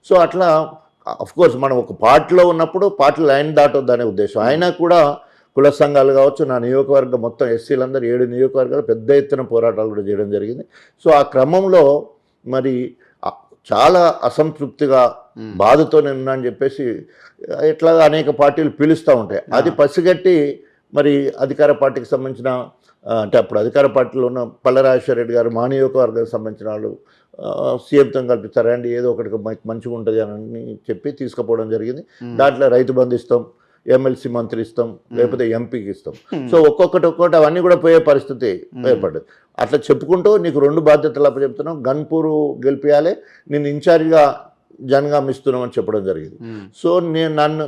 So అట్లా course మనం ఒక పార్టీలో ఉన్నప్పుడు పార్టీ లైన్ దాటొద్దనే ఉద్దేశం. అయినా కూడా కుల సంఘాలు కావచ్చు, నా నియోజకవర్గం మొత్తం ఎస్సీలందరూ 7 నియోజకవర్గాలు పెద్ద ఎత్తున పోరాటాలు కూడా చేయడం జరిగింది. సో ఆ క్రమంలో మరి చాలా అసంతృప్తిగా బాధతో ఉన్నా అని చెప్పేసి ఇట్లా అనేక పార్టీలు పిలుస్తూ ఉంటాయి. అది పసిగట్టి మరి అధికార పార్టీకి సంబంధించిన అంటే అప్పుడు అధికార పార్టీలో ఉన్న పల్ల రాజశేఖర రెడ్డి గారు మా నియోజకవర్గానికి సంబంధించిన వాళ్ళు సీఎంతో కల్పిస్తారండి, ఏదో ఒకటి మంచిగా ఉంటుంది అని చెప్పి తీసుకుపోవడం జరిగింది. దాంట్లో రైతు బంధు ఇస్తాం, ఎమ్మెల్సీ మంత్రి ఇస్తాం, లేకపోతే ఎంపీకి ఇస్తాం. సో ఒక్కొక్కటి అవన్నీ కూడా పోయే పరిస్థితి ఏర్పడ్డది. అట్లా చెప్పుకుంటూ నీకు 2 బాధ్యతలు అప్పచెప్తున్నాం, గన్పూరు గెలిపియాలి, నేను ఇన్ఛార్జిగా జనగాం ఇస్తున్నామని చెప్పడం జరిగింది. సో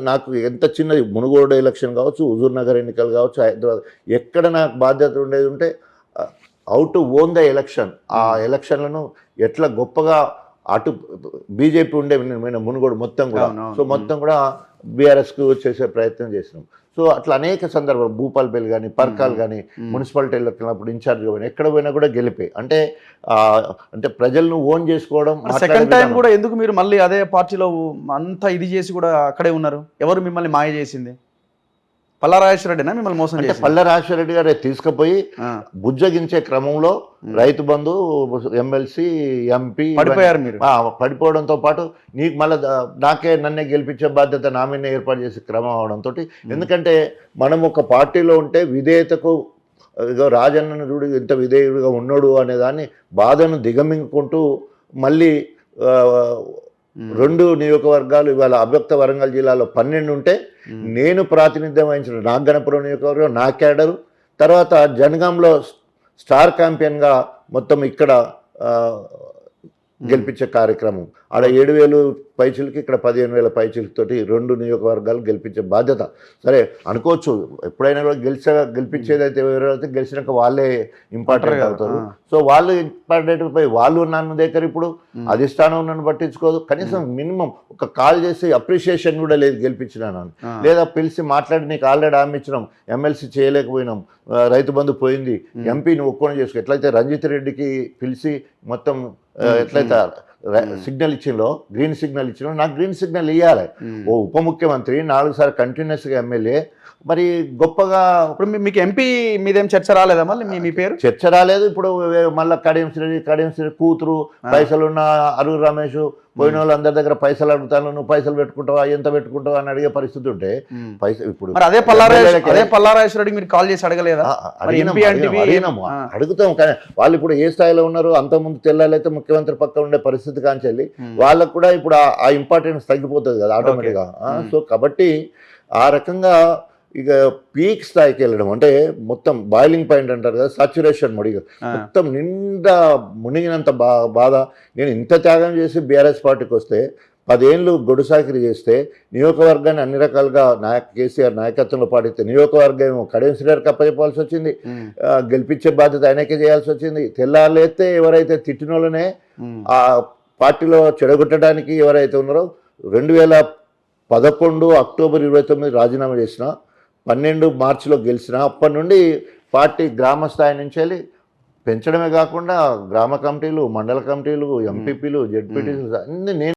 నాకు ఎంత చిన్నది మునుగోడు ఎలక్షన్ కావచ్చు, హుజూర్ నగర్ ఎన్నికలు కావచ్చు, హైదరాబాద్ ఎక్కడ నాకు బాధ్యత ఉండేది ఉంటే how to own the election, ఆ ఎలక్షన్లను ఎట్లా గొప్పగా అటు బీజేపీ ఉండే మునుగోడు మొత్తం కూడా, సో మొత్తం కూడా బీఆర్ఎస్కు చేసే ప్రయత్నం చేసినాం. సో అట్లా అనేక సందర్భాలు భూపాల్పల్లి కానీ, పర్కాల్ కానీ, మున్సిపాలిటీలో వెళ్ళినప్పుడు ఇన్ఛార్జ్గా పోయినా ఎక్కడ పోయినా కూడా గెలిపే. అంటే ప్రజలను ఓన్ చేసుకోవడం. సెకండ్ టైం కూడా ఎందుకు మీరు మళ్ళీ అదే పార్టీలో అంతా ఇది చేసి కూడా అక్కడే ఉన్నారు? ఎవరు మిమ్మల్ని మాయ చేసింది? పల్లా రాజేశ్వర రెడ్డినా మిమ్మల్ని మోసం అంటే పల్ల రాజేశ్వర రెడ్డి గారే తీసుకుపోయి బుజ్జగించే క్రమంలో రైతు బంధు, ఎమ్మెల్సీ, ఎంపీ పడిపోయారు మీరు. పడిపోవడంతో పాటు నీకు మళ్ళీ నన్నే గెలిపించే బాధ్యత నా మీద ఏర్పాటు చేసే క్రమం అవడంతో, ఎందుకంటే మనం ఒక పార్టీలో ఉంటే విధేయతకు రాజన్నను చూడు ఎంత విధేయుడిగా ఉన్నాడు అనేదాన్ని బాధను దిగమింగుకుంటూ మళ్ళీ 2 నియోజకవర్గాలు ఇవాళ అభ్యక్త వరంగల్ జిల్లాలో 12 ఉంటే నేను ప్రాతినిధ్యం వహించిన నాగనపురం నియోజకవర్గం, నా క్యాడరు, తర్వాత జనగాంలో స్టార్ క్యాంపియన్గా మొత్తం ఇక్కడ గెలిపించే కార్యక్రమం. ఆడ 7,000 పైచిలకి, ఇక్కడ 15,000 పైచిలతోటి 2 నియోజకవర్గాలు గెలిపించే బాధ్యత. సరే అనుకోవచ్చు, ఎప్పుడైనా కూడా గెలిపించేది అయితే ఎవరైతే గెలిచినాక వాళ్ళే ఇంపార్టెంట్ అవుతారు. సో వాళ్ళు ఇంపార్టెంట్ పోయి వాళ్ళు నన్ను దగ్గర ఇప్పుడు అధిష్టానం నన్ను పట్టించుకోదు. కనీసం మినిమం ఒక కాల్ చేసి అప్రిషియేషన్ కూడా లేదు గెలిపించినాను, లేదా పిలిచి మాట్లాడి నీకు ఆల్రెడీ హామీ ఇచ్చినాం, ఎమ్మెల్సీ చేయలేకపోయినాం, రైతు బంధు పోయింది, ఎంపీ నువ్వు ఒక్కని చేసుకో. ఎట్లయితే రంజిత్ రెడ్డికి పిలిచి మొత్తం ఎట్లయితే సిగ్నల్ ఇచ్చిందో, గ్రీన్ సిగ్నల్ ఇచ్చినో, నాకు గ్రీన్ సిగ్నల్ ఇవ్వాలి. ఓ ఉప ముఖ్యమంత్రి 4 సార్లు కంటిన్యూస్గా ఎమ్మెల్యే, మరి గొప్పగా. ఇప్పుడు మీకు ఎంపీ మీదేం చర్చ రాలేదా? మళ్ళీ మీ పేరు చర్చ రాలేదు. ఇప్పుడు మళ్ళీ కడియం శ్రీ కూతురు, పైసలున్న అరుగు రమేష్, పోయిన వాళ్ళు అందరి దగ్గర పైసలు అడుగుతాను, నువ్వు పైసలు పెట్టుకుంటావా, ఎంత పెట్టుకుంటావా అని అడిగే పరిస్థితి ఉంటే ఇప్పుడు అదే పల్లారాజేశ్వర మీరు కాల్ చేసి అడగలేదా? అడుగుతాం. కానీ వాళ్ళు ఇప్పుడు ఏ స్థాయిలో ఉన్నారు, అంతకుముందు తెల్లాలైతే ముఖ్యమంత్రి పక్క ఉండే పరిస్థితి కాంచెల్లి వాళ్ళకు కూడా ఇప్పుడు ఆ ఇంపార్టెన్స్ తగ్గిపోతుంది కదా ఆటోమేటిక్గా. సో కాబట్టి ఆ రకంగా ఇక పీక్ స్థాయికి వెళ్ళడం అంటే మొత్తం బాయిలింగ్ పాయింట్ అంటారు కదా, సాచురేషన్ మొడిగా మొత్తం నిండా మునిగినంత బాధ. నేను ఇంత త్యాగం చేసి బీఆర్ఎస్ పార్టీకి వస్తే 10 ఏళ్ళు గొడుసాకిరి చేస్తే నియోజకవర్గాన్ని అన్ని రకాలుగా కేసీఆర్ నాయకత్వంలో పాటిస్తే నియోజకవర్గం కడియం శ్రీగారికి అప్పచెప్పాల్సి వచ్చింది, గెలిపించే బాధ్యత ఆయనకే చేయాల్సి వచ్చింది. తెల్లారైతే ఎవరైతే తిట్టినోళ్ళనే ఆ పార్టీలో చెడగొట్టడానికి ఎవరైతే ఉన్నారో 2011 అక్టోబర్ 29 రాజీనామా చేసిన, 12 మార్చిలో గెలిచిన, అప్పటి నుండి పార్టీ గ్రామ స్థాయి నుంచి వెళ్ళి పెంచడమే కాకుండా గ్రామ కమిటీలు, మండల కమిటీలు, ఎంపీపీలు, జెడ్పీటీలు అన్నీ నేను